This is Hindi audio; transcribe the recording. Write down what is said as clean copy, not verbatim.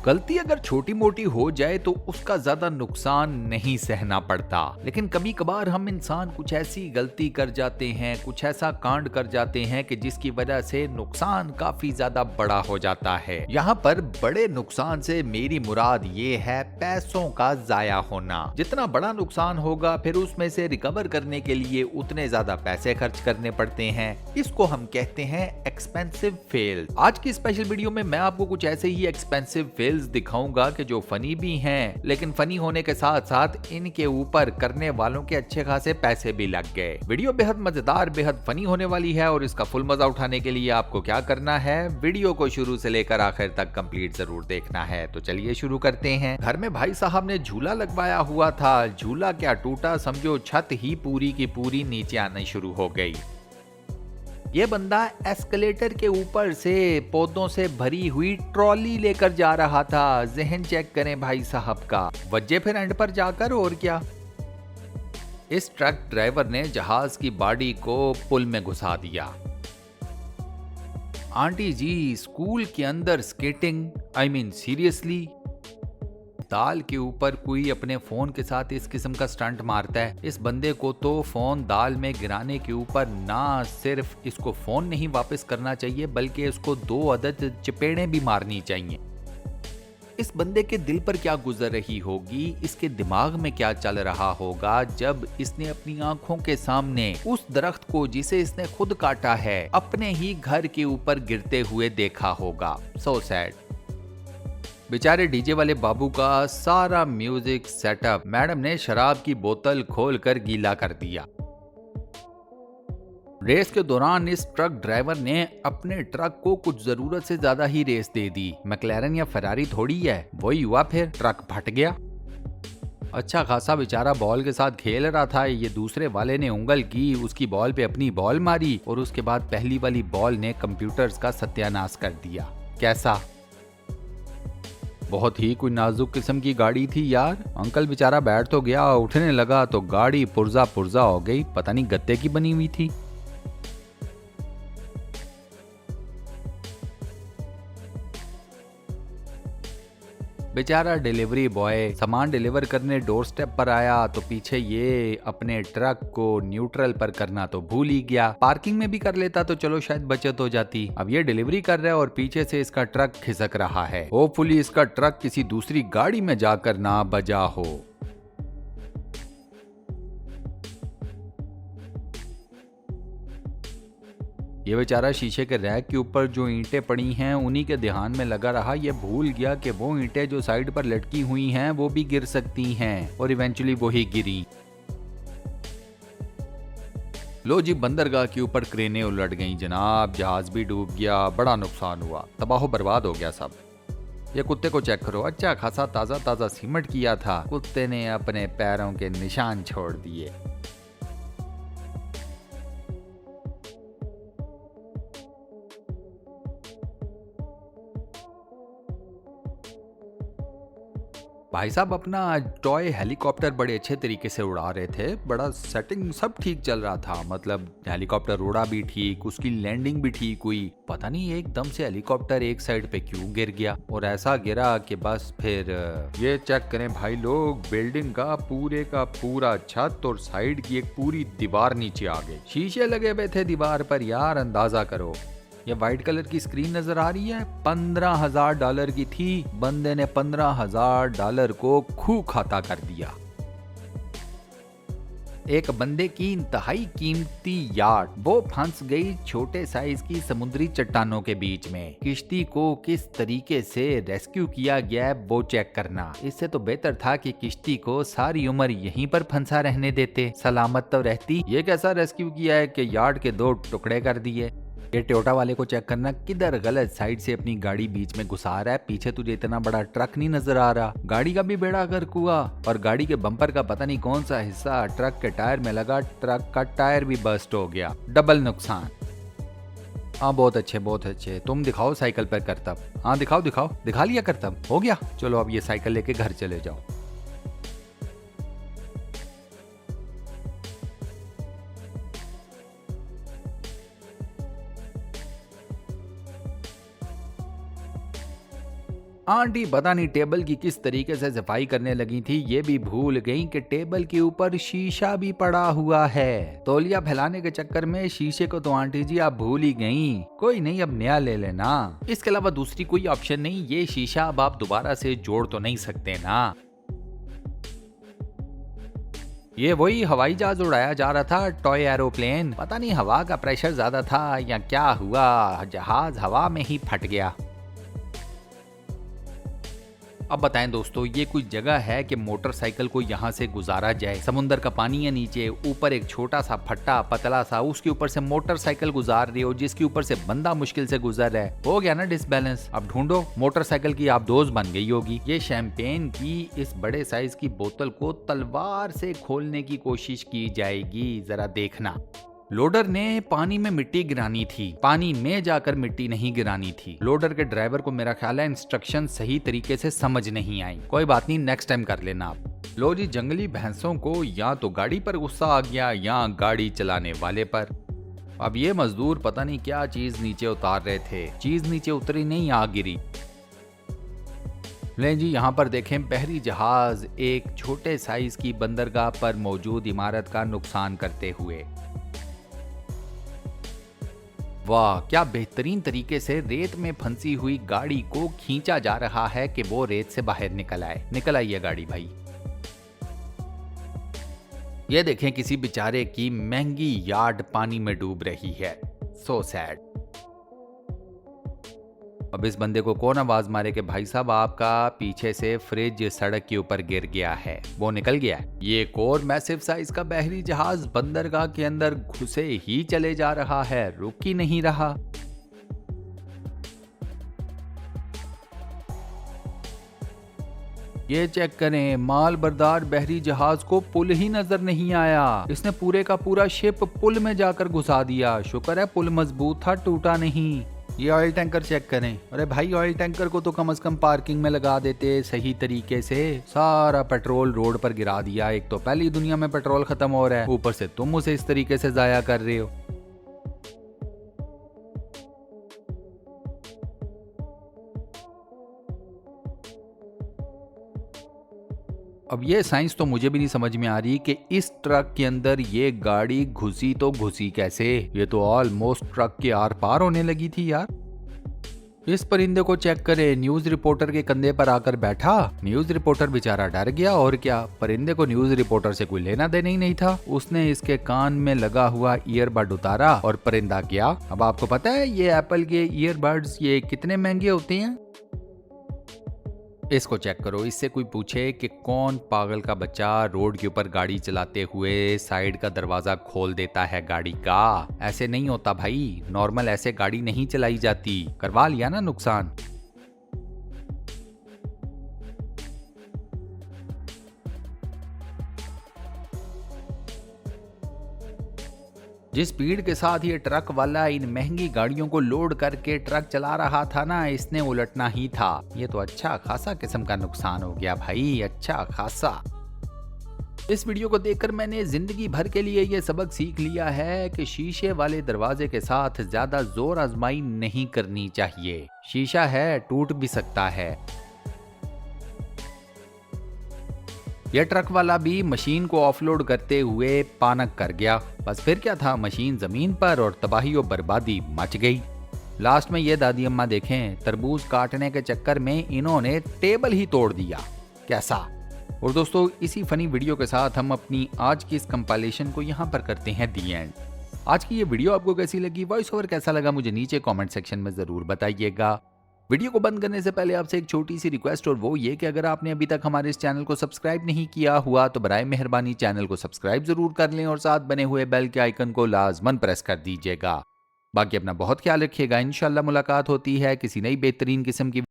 गलती अगर छोटी मोटी हो जाए तो उसका ज्यादा नुकसान नहीं सहना पड़ता, लेकिन कभी कभार हम इंसान कुछ ऐसी गलती कर जाते हैं, कुछ ऐसा कांड कर जाते हैं कि जिसकी वजह से नुकसान काफी ज्यादा बड़ा हो जाता है। यहाँ पर बड़े नुकसान से मेरी मुराद ये है पैसों का जाया होना। जितना बड़ा नुकसान होगा फिर उसमें से रिकवर करने के लिए उतने ज्यादा पैसे खर्च करने पड़ते हैं। इसको हम कहते हैं एक्सपेंसिव फेल। आज की स्पेशल वीडियो में मैं आपको कुछ ऐसे ही एक्सपेंसिव फेल्स दिखाऊंगा कि जो फनी भी हैं, लेकिन फनी होने के साथ साथ इनके ऊपर करने वालों के अच्छे खासे पैसे भी लग गए। वीडियो बेहद मजेदार, बेहद फनी होने वाली है और इसका फुल मजा उठाने के लिए आपको क्या करना है, वीडियो को शुरू से लेकर आखिर तक कंप्लीट जरूर देखना है। तो चलिए शुरू करते हैं। घर में भाई साहब ने झूला लगवाया हुआ था। झूला क्या टूटा, समझो छत ही पूरी की पूरी नीचे आनी शुरू हो गई। ये बंदा एस्केलेटर के ऊपर से पौधों से भरी हुई ट्रॉली लेकर जा रहा था। जहन चेक करें भाई साहब का, वजह फिर एंड पर जाकर और क्या। इस ट्रक ड्राइवर ने जहाज की बॉडी को पुल में घुसा दिया। आंटी जी, स्कूल के अंदर स्केटिंग, आई मीन सीरियसली। दाल के ऊपर कोई अपने फोन के साथ इस किस्म का स्टंट मारता है। इस बंदे को तो फोन दाल में गिराने के ऊपर ना सिर्फ इसको फोन नहीं वापस करना चाहिए, बल्कि इसको 2 अदद चपेड़े भी मारनी चाहिए। इस बंदे के दिल पर क्या गुजर रही होगी, इसके दिमाग में क्या चल रहा होगा जब इसने अपनी आंखों के सामने उस दरख्त को जिसे इसने खुद काटा है अपने ही घर के ऊपर गिरते हुए देखा होगा। So sad. बेचारे डीजे वाले बाबू का सारा म्यूजिक सेटअप मैडम ने शराब की बोतल खोलकर गीला कर दिया। रेस के दौरान इस ट्रक ड्राइवर ने अपने ट्रक को कुछ जरूरत से ज्यादा ही रेस दे दी। मैक्लेरन या फरारी थोड़ी है, वही हुआ, फिर ट्रक फट गया। अच्छा खासा बेचारा बॉल के साथ खेल रहा था, ये दूसरे वाले ने उंगल की, उसकी बॉल पे अपनी बॉल मारी और उसके बाद पहली वाली बॉल ने कंप्यूटर्स का सत्यानाश कर दिया। कैसा? बहुत ही कोई नाजुक किस्म की गाड़ी थी यार। अंकल बेचारा बैठ तो गया, उठने लगा तो गाड़ी पुर्जा पुर्जा हो गई, पता नहीं गत्ते की बनी हुई थी। बेचारा डिलीवरी बॉय सामान डिलीवर करने डोर स्टेप पर आया तो पीछे ये अपने ट्रक को न्यूट्रल पर करना तो भूल ही गया। पार्किंग में भी कर लेता तो चलो शायद बचत हो जाती। अब ये डिलीवरी कर रहा है और पीछे से इसका ट्रक खिसक रहा है। होपफुली इसका ट्रक किसी दूसरी गाड़ी में जाकर ना बजा हो। ये बेचारा शीशे के रैक के ऊपर जो ईंटें पड़ी हैं उन्हीं के ध्यान में लगा रहा। ये भूल गया कि वो ईंटें जो साइड पर लटकी हुई हैं वो भी गिर सकती हैं और इवेंचुअली वो ही गिरी। लो जी, बंदरगाह के ऊपर क्रेनें उलट गईं जनाब, जहाज भी डूब गया, बड़ा नुकसान हुआ, तबाह बर्बाद हो गया सब। ये कुत्ते को चेक करो, अच्छा खासा ताजा ताजा सीमेंट किया था, कुत्ते ने अपने पैरों के निशान छोड़ दिए। भाई साहब अपना टॉय हेलीकॉप्टर बड़े अच्छे तरीके से उड़ा रहे थे, बड़ा सेटिंग सब ठीक चल रहा था। मतलब हेलीकॉप्टर उड़ा भी ठीक, उसकी लैंडिंग भी ठीक हुई। पता नहीं एकदम से हेलीकॉप्टर एक साइड पे क्यों गिर गया और ऐसा गिरा कि बस फिर ये चेक करें भाई लोग, बिल्डिंग का पूरा छत और साइड की एक पूरी दीवार नीचे आ गई। शीशे लगे हुए थे दीवार पर यार, अंदाजा करो। ये व्हाइट कलर की स्क्रीन नजर आ रही है, $15,000 की थी। बंदे ने $15,000 को खूह खाता कर दिया। एक बंदे की इंतहाई कीमती याट वो फंस गई छोटे साइज की समुद्री चट्टानों के बीच में। किश्ती को किस तरीके से रेस्क्यू किया गया है वो चेक करना। इससे तो बेहतर था कि किश्ती को सारी उम्र यहीं पर फंसा रहने देते, सलामत तो रहती। ये कैसा रेस्क्यू किया है कि याट के 2 टुकड़े कर दिए। ये टोयोटा वाले को चेक करना, किधर गलत साइड से अपनी गाड़ी बीच में घुसा रहा है। पीछे तुझे इतना बड़ा ट्रक नहीं नजर आ रहा, गाड़ी का भी बेड़ा गर्क हुआ और गाड़ी के बम्पर का पता नहीं कौन सा हिस्सा ट्रक के टायर में लगा, ट्रक का टायर भी बस्ट हो गया, डबल नुकसान। हाँ बहुत अच्छे, तुम दिखाओ साइकिल पर करतब। हाँ दिखाओ, दिखा लिया करतब, हो गया। चलो अब ये साइकिल लेके घर चले जाओ। आंटी पता नहीं टेबल की किस तरीके से सफाई करने लगी थी, ये भी भूल गई कि टेबल के ऊपर शीशा भी पड़ा हुआ है। तौलिया फैलाने के चक्कर में शीशे को तो आंटी जी आप भूल ही गई। कोई नहीं, अब नया ले लेना। इसके अलावा दूसरी कोई ऑप्शन नहीं, ये शीशा अब आप दोबारा से जोड़ तो नहीं सकते ना। ये वही हवाई जहाज उड़ाया जा रहा था, टॉय एरोप्लेन। पता नहीं हवा का प्रेशर ज्यादा था या क्या हुआ, जहाज हवा में ही फट गया। अब बताएं दोस्तों, ये कोई जगह है कि मोटरसाइकिल को यहाँ से गुजारा जाए? समुंदर का पानी है नीचे, ऊपर एक छोटा सा फट्टा पतला सा, उसके ऊपर से मोटरसाइकिल गुजार रही हो जिसके ऊपर से बंदा मुश्किल से गुजर रहा है। हो गया ना डिसबैलेंस। अब ढूंढो, मोटरसाइकिल की आप दोस्त बन गई होगी। ये शैंपेन की इस बड़े साइज की बोतल को तलवार से खोलने की कोशिश की जाएगी, जरा देखना। लोडर ने पानी में मिट्टी गिरानी थी, पानी में जाकर मिट्टी नहीं गिरानी थी। लोडर के ड्राइवर को मेरा ख्याल है इंस्ट्रक्शन सही तरीके से समझ नहीं आई। कोई बात नहीं, नेक्स्ट टाइम कर लेना आप। लो जी, जंगली भैंसों को या तो गाड़ी पर गुस्सा आ गया या गाड़ी चलाने वाले पर। अब ये मजदूर पता नहीं क्या चीज नीचे उतार रहे थे, चीज नीचे उतरी नहीं, आ गिरी। ले जी, यहाँ पर देखें, बहरी जहाज एक छोटे साइज की बंदरगाह पर मौजूद इमारत का नुकसान करते हुए। वाह, क्या बेहतरीन तरीके से रेत में फंसी हुई गाड़ी को खींचा जा रहा है कि वो रेत से बाहर निकल आए। निकल आई है गाड़ी भाई। ये देखें, किसी बेचारे की महंगी यार्ड पानी में डूब रही है। So sad. अब इस बंदे को कौन आवाज मारे कि भाई साहब आपका पीछे से फ्रिज सड़क के ऊपर गिर गया है, वो निकल गया है। ये एक और मैसिव साइज का बहरी जहाज बंदरगाह के अंदर घुसे ही चले जा रहा है, रुक ही नहीं रहा। ये चेक करें, माल बरदार बहरी जहाज को पुल ही नजर नहीं आया। इसने पूरे का पूरा शिप पुल में जाकर घुसा दिया। शुक्र है पुल मजबूत था, टूटा नहीं। ये ऑयल टैंकर चेक करें। अरे भाई, ऑयल टैंकर को तो कम से कम पार्किंग में लगा देते सही तरीके से। सारा पेट्रोल रोड पर गिरा दिया। एक तो पहली दुनिया में पेट्रोल खत्म हो रहा है, ऊपर से तुम उसे इस तरीके से जाया कर रहे हो। अब ये साइंस तो मुझे भी नहीं समझ में आ रही कि इस ट्रक के अंदर ये गाड़ी घुसी तो घुसी कैसे। ये तो ऑलमोस्ट ट्रक के आर पार होने लगी थी यार। इस परिंदे को चेक करे, न्यूज रिपोर्टर के कंधे पर आकर बैठा। न्यूज रिपोर्टर बेचारा डर गया, और क्या, परिंदे को न्यूज रिपोर्टर से कोई लेना देना ही नहीं था। उसने इसके कान में लगा हुआ ईयरबड उतारा और परिंदा गया। अब आपको पता है ये एप्पल के ईयरबड्स ये कितने महंगे होते हैं? इसको चेक करो। इससे कोई पूछे कि कौन पागल का बच्चा रोड के ऊपर गाड़ी चलाते हुए साइड का दरवाजा खोल देता है गाड़ी का? ऐसे नहीं होता भाई, नॉर्मल ऐसे गाड़ी नहीं चलाई जाती। करवा लिया ना नुकसान। जिस स्पीड के साथ ये ट्रक वाला इन महंगी गाड़ियों को लोड करके ट्रक चला रहा था ना, इसने उलटना ही था। ये तो अच्छा खासा किस्म का नुकसान हो गया भाई, अच्छा खासा। इस वीडियो को देखकर मैंने जिंदगी भर के लिए ये सबक सीख लिया है कि शीशे वाले दरवाजे के साथ ज्यादा जोर आजमाई नहीं करनी चाहिए। शीशा है, टूट भी सकता है। यह ट्रक वाला भी मशीन को ऑफलोड करते हुए पानक कर गया। बस फिर क्या था, मशीन जमीन पर और तबाही और बर्बादी मच गई। लास्ट में ये दादी अम्मा देखें, तरबूज काटने के चक्कर में इन्होंने टेबल ही तोड़ दिया। कैसा? और दोस्तों, इसी फनी वीडियो के साथ हम अपनी आज की इस कंपाइलेशन को यहाँ पर करते हैं दी एंड। आज की ये वीडियो आपको कैसी लगी, वॉइस ओवर कैसा लगा, मुझे नीचे कमेंट सेक्शन में जरूर बताइएगा। वीडियो को बंद करने से पहले आपसे एक छोटी सी रिक्वेस्ट, और वो ये कि अगर आपने अभी तक हमारे इस चैनल को सब्सक्राइब नहीं किया हुआ तो बराए मेहरबानी चैनल को सब्सक्राइब जरूर कर लें और साथ बने हुए बेल के आइकन को लाजमन प्रेस कर दीजिएगा। बाकी अपना बहुत ख्याल रखिएगा। इंशाल्लाह मुलाकात होती है किसी नई बेहतरीन किस्म की